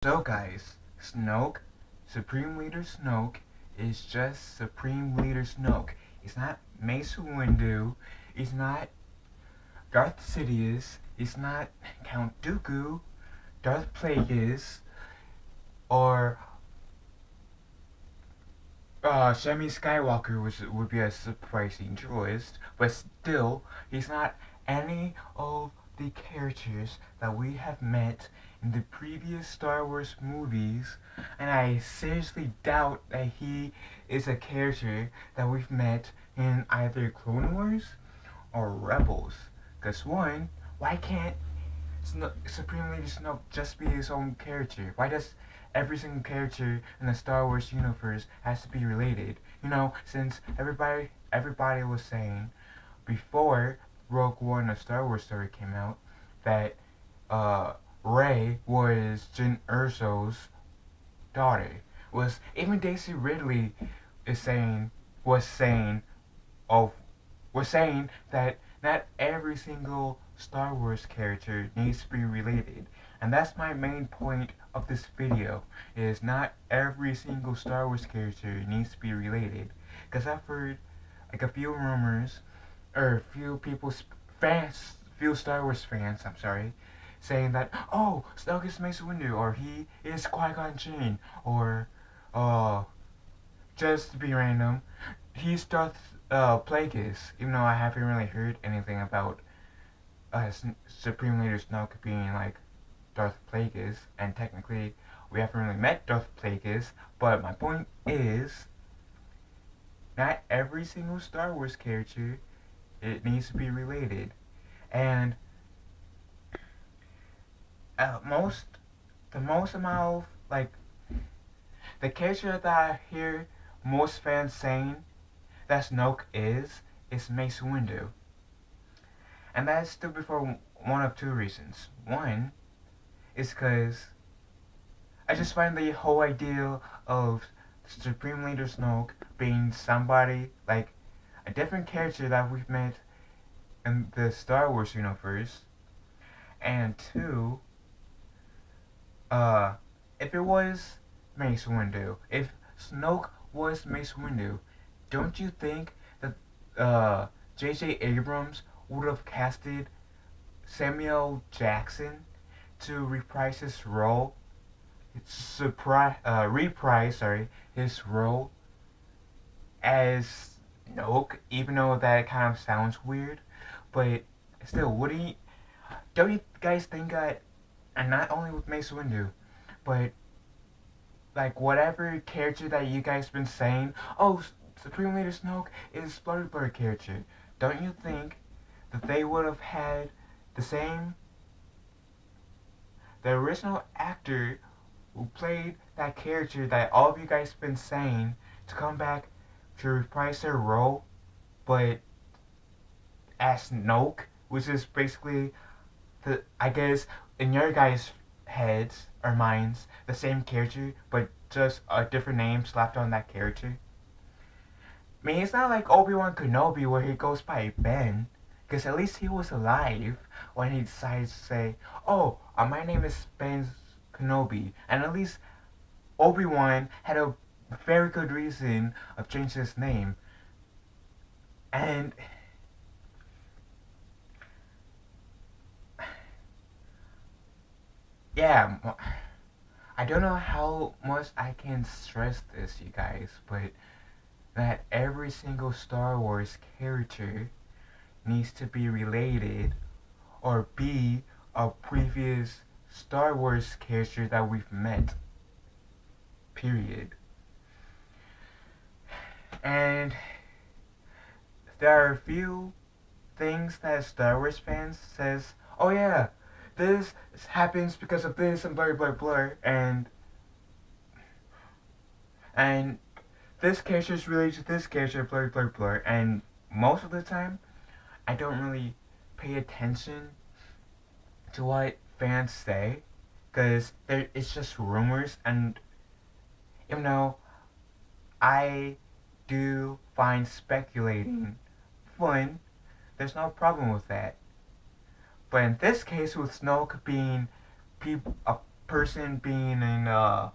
So guys, Snoke, Supreme Leader Snoke, is just Supreme Leader Snoke. It's not Mace Windu, it's not Darth Sidious, it's not Count Dooku, Darth Plagueis, or Shemi Skywalker, which would be a surprising choice, but still, he's not any of the characters that we have met in the previous Star Wars movies, and I seriously doubt that he is a character that we've met in either Clone Wars or Rebels. Because one, why can't Supreme Leader Snoke just be his own character? Why does every single character in the Star Wars universe has to be related? Since everybody was saying before Rogue One, a Star Wars story came out, that Rey was Jyn Erso's daughter. Was even Daisy Ridley is saying was saying of was saying that not every single Star Wars character needs to be related. And that's my main point of this video, is not every single Star Wars character needs to be related. Because I've heard like a few rumors, or a few few Star Wars fans, I'm sorry, saying that, oh, Snoke is Mace Windu, or he is Qui-Gon Jinn, or, just to be random, he's Darth Plagueis, even though I haven't really heard anything about Supreme Leader Snoke being like Darth Plagueis, and technically we haven't really met Darth Plagueis, but my point is, not every single Star Wars character it needs to be related, and the most amount of like the character that I hear most fans saying that Snoke is Mace Windu, and that's still before one of two reasons. One is because I just find the whole idea of Supreme Leader Snoke being somebody like a different character that we've met in the Star Wars universe, and two, if it was Mace Windu, if Snoke was Mace Windu, don't you think that J.J. Abrams would have casted Samuel Jackson to reprise his role, his role as Snoke, even though that kind of sounds weird, but still, don't you guys think that, and not only with Mace Windu, but like whatever character that you guys been saying, oh, Supreme Leader Snoke is blur character, don't you think that they would have had the original actor who played that character that all of you guys been saying to come back to reprise their role, but as Snoke, which is basically I guess in your guys' heads or minds, the same character, but just a different name slapped on that character. I mean, it's not like Obi-Wan Kenobi where he goes by Ben, because at least he was alive when he decides to say, oh, my name is Ben Kenobi, and at least Obi-Wan had a very good reason of changing his name. And yeah, I don't know how much I can stress this, you guys, but that every single Star Wars character needs to be related or be a previous Star Wars character that we've met. Period. And there are a few things that Star Wars fans says, oh yeah, this happens because of this and blah blah blah, and this character is related to this character, blah blah blah, and most of the time I don't really pay attention to what fans say, because it's just rumors, and even though I do find speculating fun, there's no problem with that. But in this case, with Snoke being person being in a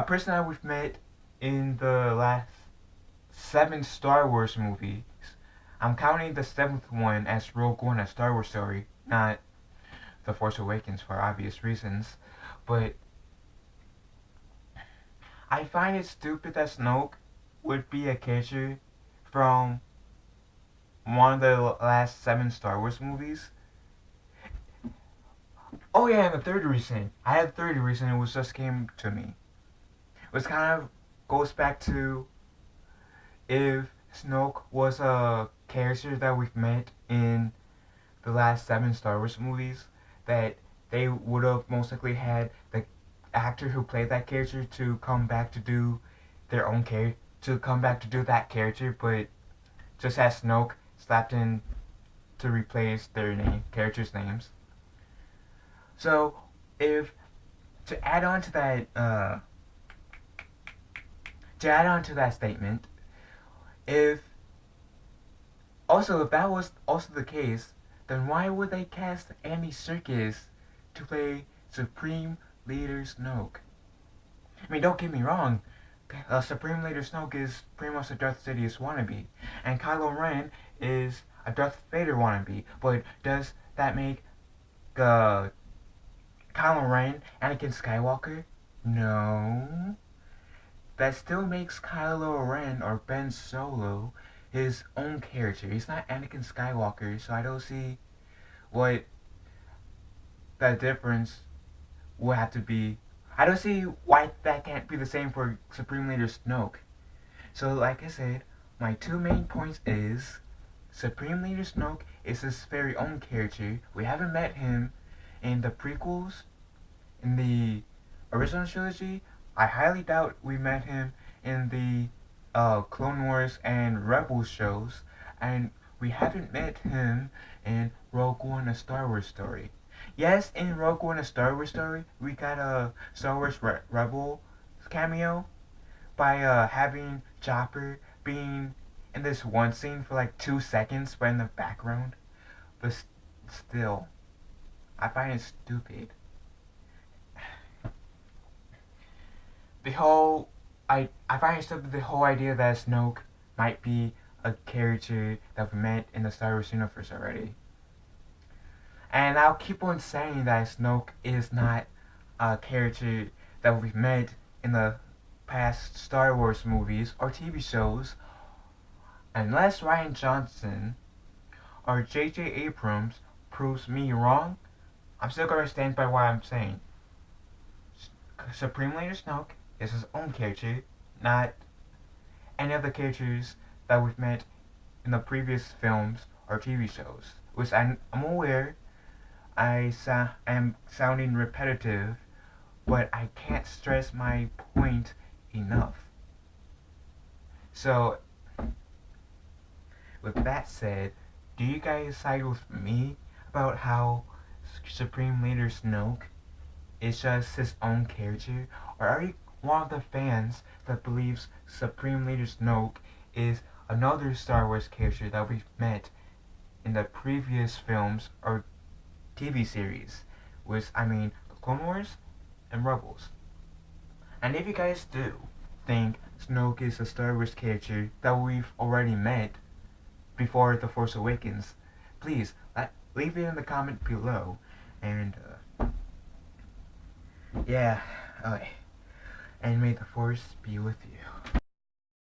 person that we've met in the last 7 Star Wars movies. I'm counting the 7th one as Rogue One, a Star Wars story, not The Force Awakens for obvious reasons. But I find it stupid that Snoke would be a character from one of the last 7 Star Wars movies. Oh yeah, and the third reason. I had a third reason, it was just came to me. It was kind of goes back to if Snoke was a character that we've met in the last 7 Star Wars movies, that they would have most likely had the actor who played that character to come back to do their own character, to come back to do that character, but just as Snoke slapped in to replace their characters' names. So, if to add on to that statement, if that was also the case, then why would they cast Andy Serkis to play Supreme Leader Snoke? I mean, don't get me wrong, Supreme Leader Snoke is pretty much a Darth Sidious wannabe, and Kylo Ren is a Darth Vader wannabe, but does that make Kylo Ren Anakin Skywalker? No. That still makes Kylo Ren or Ben Solo his own character. He's not Anakin Skywalker, so I don't see what that difference will have to be. I don't see why that can't be the same for Supreme Leader Snoke. So like I said, my 2 main points is Supreme Leader Snoke is his very own character. We haven't met him in the prequels, in the original trilogy. I highly doubt we met him in the Clone Wars and Rebels shows, and we haven't met him in Rogue One, a Star Wars story. Yes, in Rogue One, a Star Wars story, we got a Star Wars Rebel cameo by having Chopper being in this one scene for like 2 seconds, but in the background. But still, I find it stupid. I find it stupid the whole idea that Snoke might be a character that we met in the Star Wars universe already. And I'll keep on saying that Snoke is not a character that we've met in the past Star Wars movies or TV shows, unless Rian Johnson or J.J. Abrams proves me wrong. I'm still going to stand by what I'm saying. Supreme Leader Snoke is his own character, not any of the characters that we've met in the previous films or TV shows. Which I'm aware I am sounding repetitive, but I can't stress my point enough. So, with that said, do you guys side with me about how Supreme Leader Snoke is just his own character, or are you one of the fans that believes Supreme Leader Snoke is another Star Wars character that we've met in the previous films or TV series, which I mean the Clone Wars and Rebels? And if you guys do think Snoke is a Star Wars character that we've already met before The Force Awakens, please leave it in the comment below. And yeah, okay. And may the Force be with you.